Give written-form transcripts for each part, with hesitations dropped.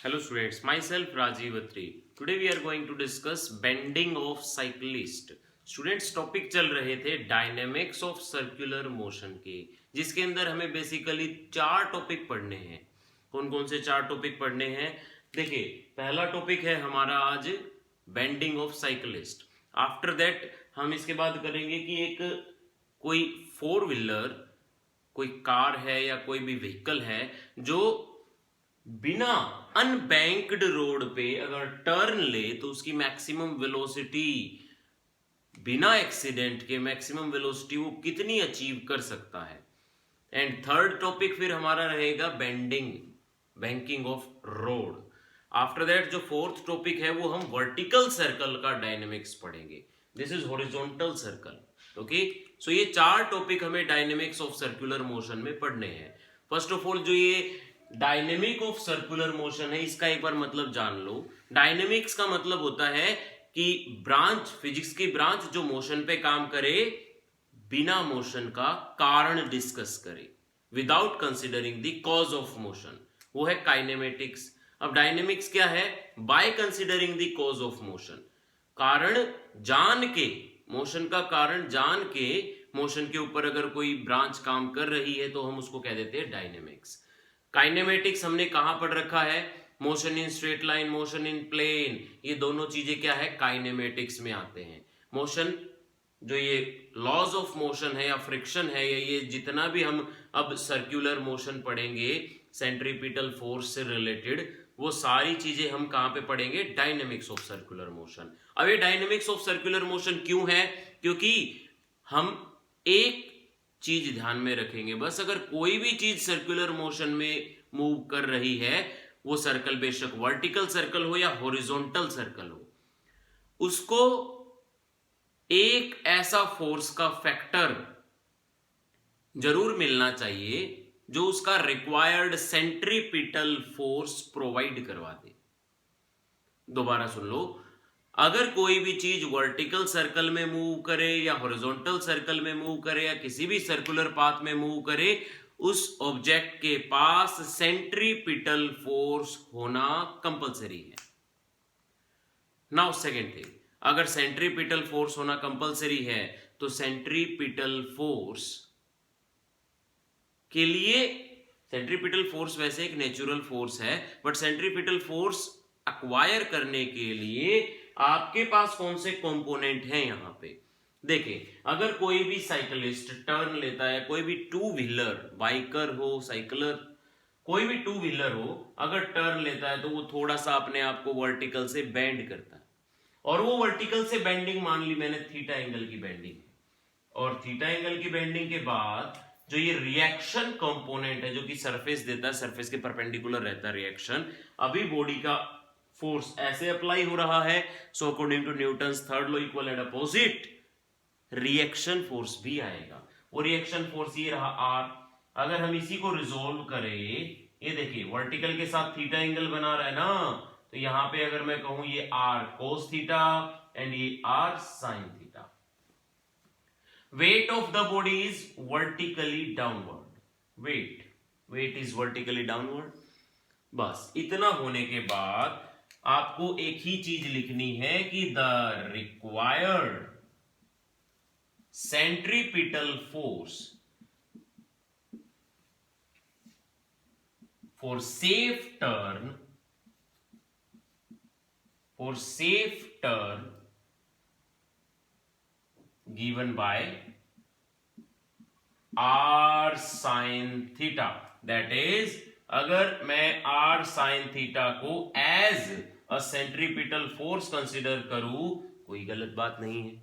Hello students, myself Rajiv Atri. Today we are going to discuss bending of cyclist. Students topic चल रहे थे dynamics of circular motion के, जिसके अंदर हमें बेसिकली चार टॉपिक पढ़ने हैं। कौन कौन से चार टॉपिक पढ़ने हैं? देखिए, पहला टॉपिक है हमारा आज bending of cyclist. After that हम इसके बाद करेंगे कि एक कोई फोर व्हीलर, कोई कार है या कोई भी व्हीकल है जो बिना अनबैंक्ड रोड पे अगर टर्न ले तो उसकी मैक्सिमम वेलोसिटी, बिना एक्सीडेंट के मैक्सिमम वेलोसिटी वो कितनी अचीव कर सकता है। एंड थर्ड टॉपिक फिर हमारा रहेगा banking of road. After that जो फोर्थ टॉपिक है वो हम वर्टिकल सर्कल का डायनेमिक्स पढ़ेंगे। This is horizontal circle. Okay, so ये चार टॉपिक हमें डायनेमिक्स ऑफ सर्कुलर मोशन में पढ़ने हैं। फर्स्ट ऑफ ऑल, जो ये डायनेमिक ऑफ सर्कुलर मोशन है इसका एक बार मतलब जान लो। डायनेमिक्स का मतलब होता है कि ब्रांच, फिजिक्स की ब्रांच जो मोशन पे काम करे बिना मोशन का कारण डिस्कस करे, without considering the cause of motion, वो है काइनेमेटिक्स। अब डायनेमिक्स क्या है? By considering the cause of motion, कारण जान के, मोशन का कारण जान के मोशन के ऊपर अगर कोई ब्रांच काम कर रही है तो हम उसको कह देते हैं डायनेमिक्स। काइनेमेटिक्स हमने कहां पढ़ रखा है? Motion in straight line, motion in plane, ये दोनों चीजें क्या है? काइनेमेटिक्स में आते हैं। मोशन, जो ये लॉज ऑफ मोशन है या फ्रिक्शन है या ये जितना भी हम अब सर्कुलर मोशन पढ़ेंगे सेंट्रीपिटल फोर्स से रिलेटेड, वो सारी चीजें हम कहां पे पढ़ेंगे? Dynamics of circular motion. अब ये डायनेमिक्स ऑफ सर्कुलर मोशन क्यों है? क्योंकि हम एक चीज ध्यान में रखेंगे बस, अगर कोई भी चीज सर्कुलर मोशन में मूव कर रही है, वो सर्कल बेशक वर्टिकल सर्कल हो या हॉरिजॉन्टल सर्कल हो, उसको एक ऐसा फोर्स का फैक्टर जरूर मिलना चाहिए जो उसका रिक्वायर्ड सेंट्रीपिटल फोर्स प्रोवाइड करवा दे। दोबारा सुन लो, अगर कोई भी चीज वर्टिकल सर्कल में मूव करे या हॉरिजॉन्टल सर्कल में मूव करे या किसी भी सर्कुलर पाथ में मूव करे, उस ऑब्जेक्ट के पास सेंट्रीपिटल फोर्स होना कंपलसरी है। नाउ सेकेंड थिंग, अगर सेंट्रीपिटल फोर्स होना कंपलसरी है तो सेंट्रीपिटल फोर्स के लिए, सेंट्रीपिटल फोर्स वैसे एक नेचुरल फोर्स है, बट सेंट्रीपिटल फोर्स अक्वायर करने के लिए आपके पास कौन से कंपोनेंट हैं यहां पे? देखिए, अगर कोई भी साइकिलिस्ट टर्न लेता है, कोई भी टू व्हीलर, बाइकर हो, साइकिलर, कोई भी टू व्हीलर हो, अगर टर्न लेता है तो वो थोड़ा सा अपने आप को वर्टिकल से बेंड करता है। और वो वर्टिकल से बेंडिंग मान ली मैंने थीटा एंगल की बेंडिंग है, और थीटा एंगल की बेंडिंग के बाद जो ये रिएक्शन कंपोनेंट है जो कि सरफेस देता है, सरफेस के परपेंडिकुलर रहता है रिएक्शन, अभी बॉडी का फोर्स ऐसे अप्लाई हो रहा है, so according to Newton's third law, equal and opposite reaction force भी आएगा। वो रिएक्शन फोर्स ये रहा आर। अगर हम इसी को रिजोल्व करें, ये देखिए वर्टिकल के साथ थीटा एंगल बना रहा है ना, तो यहां पे अगर मैं कहूं ये आर कोस थीटा एंड ये R sine theta, weight of the body is vertically downward, weight is vertically downward। बस इतना होने के बाद आपको एक ही चीज लिखनी है कि the required centripetal force for safe turn, given by r sin theta, that is अगर मैं r sin theta को as a centripetal force consider करूं, कोई गलत बात नहीं है।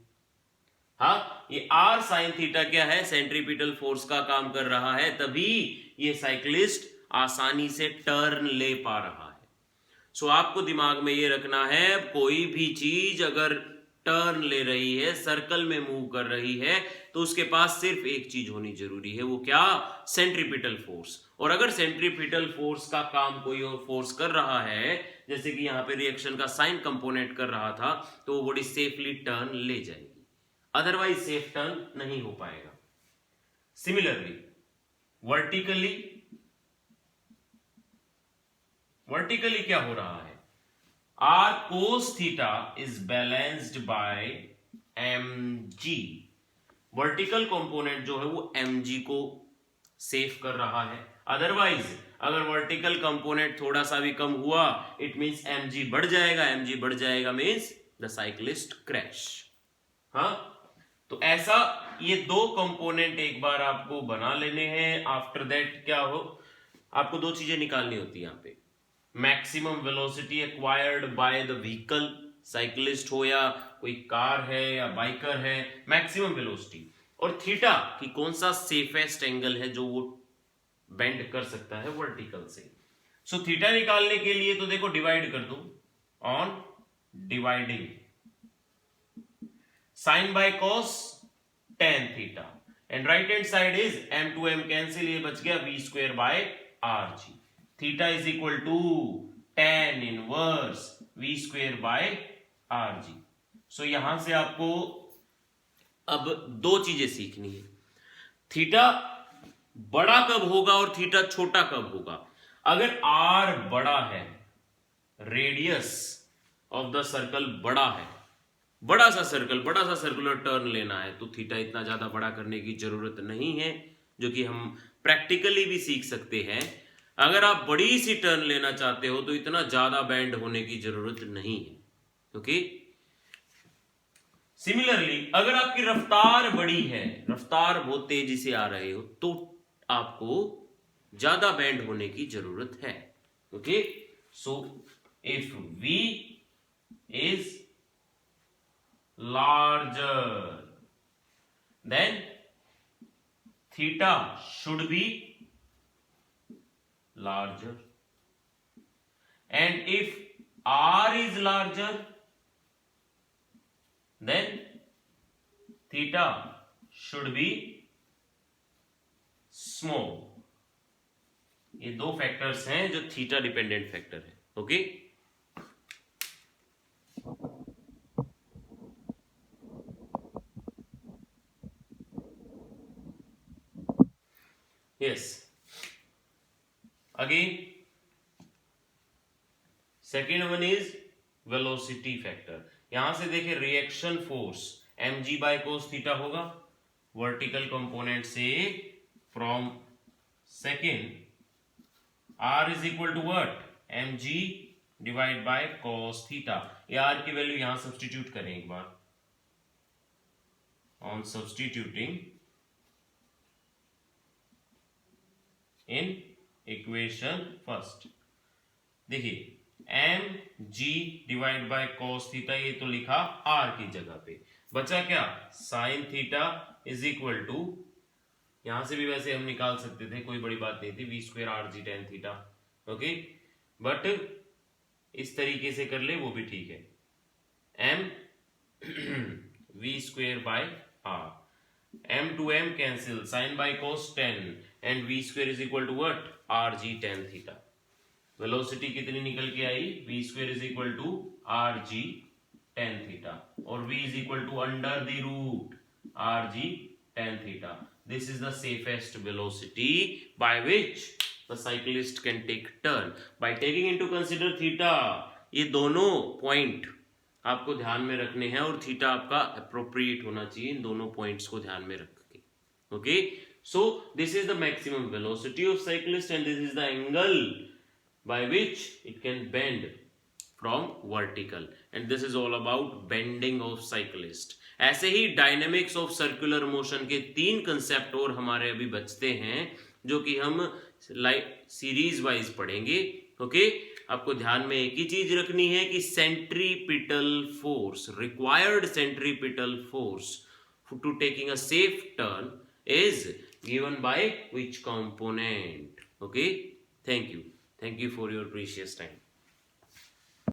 हाँ, ये r sin थीटा क्या है? सेंट्रीपिटल फोर्स का काम कर रहा है, तभी ये साइक्लिस्ट आसानी से टर्न ले पा रहा है। सो आपको दिमाग में ये रखना है, कोई भी चीज अगर टर्न ले रही है, सर्कल में मूव कर रही है, तो उसके पास सिर्फ एक चीज होनी जरूरी है, वो क्या? Centripetal force. और अगर सेंट्रीपिटल फोर्स का काम कोई और फोर्स कर रहा है, जैसे कि यहां पे रिएक्शन का साइन कंपोनेंट कर रहा था, तो वो बॉडी सेफली टर्न ले जाएगी, अदरवाइज सेफ टर्न नहीं हो पाएगा। सिमिलरली वर्टिकली वर्टिकली क्या हो रहा है, R cos theta is balanced by mg। Vertical component जो है वो mg को सेव कर रहा है। अदरवाइज अगर वर्टिकल कंपोनेंट थोड़ा सा भी कम हुआ इट मींस mg बढ़ जाएगा, mg बढ़ जाएगा मींस द साइक्लिस्ट क्रैश। हाँ, तो ऐसा ये दो कंपोनेंट एक बार आपको बना लेने हैं। आफ्टर दैट क्या हो, आपको दो चीजें निकालनी होती है यहाँ पे, maximum velocity acquired by the vehicle, cyclist हो या कोई कार है या बाइकर है, मैक्सिमम वेलोसिटी, और थीटा कि कौन सा सेफेस्ट एंगल है जो वो बेंड कर सकता है वर्टिकल से। सो थीटा निकालने के लिए तो देखो डिवाइड कर दो on dividing sine by cos tan theta and right hand side is m to m cancel, ये बच गया v square by r g. Theta is equal to tan inverse v square by r g. So यहां से आपको अब दो चीजें सीखनी है, थीटा बड़ा कब होगा और थीटा छोटा कब होगा। अगर r बड़ा है, रेडियस ऑफ द सर्कल बड़ा है, बड़ा सा सर्कल, बड़ा सा सर्कुलर टर्न लेना है, तो थीटा इतना ज्यादा बड़ा करने की जरूरत नहीं है, जो कि हम प्रैक्टिकली भी सीख सकते हैं। अगर आप बड़ी सी टर्न लेना चाहते हो तो इतना ज्यादा बैंड होने की जरूरत नहीं है। ओके, सिमिलरली अगर आपकी रफ्तार बड़ी है, रफ्तार बहुत तेजी से आ रहे हो, तो आपको ज्यादा बैंड होने की जरूरत है। Okay, so if v is larger then theta should be larger, and if r is larger then theta should be small। ये दो फैक्टर्स हैं जो थीटा डिपेंडेंट फैक्टर है। Okay, yes, again second one is velocity factor। यहां से देखिए reaction force mg by cos theta होगा vertical component से from second, r is equal to what, mg divide by cos theta. ये r की value यहां substitute करें एक बार, on substituting in equation first, देखिए mg divide by cos theta, ये तो लिखा r की जगह पे, बचा क्या, sine theta is equal to, यहां से भी वैसे हम निकाल सकते थे, कोई बड़ी बात नहीं थी, v square are g tan theta. Okay, but इस तरीके से कर ले वो भी ठीक है, m v square by r, m to m cancel, sine by cos 10 and v square is equal to what, R g tan theta. Velocity कितनी निकल के आई, v square is equal to R g tan theta, और v is equal to under the root R g tan theta. This is the safest velocity by which the cyclist can take turn by taking into consider theta. ये दोनों point आपको ध्यान में रखने हैं और theta आपका अप्रोप्रिएट होना चाहिए इन दोनों पॉइंट्स को ध्यान में रख के। Okay, so this is the maximum velocity of cyclist and this is the angle by which it can bend from vertical, and this is all about bending of cyclist। ऐसे ही dynamics of circular motion के तीन concept और हमारे अभी बचते हैं जो कि हम सीरीज वाइज पढ़ेंगे। ओके, आपको ध्यान में एक ही चीज रखनी है कि centripetal force, required centripetal force to taking a safe turn is given by which component। Okay, thank you for your precious time।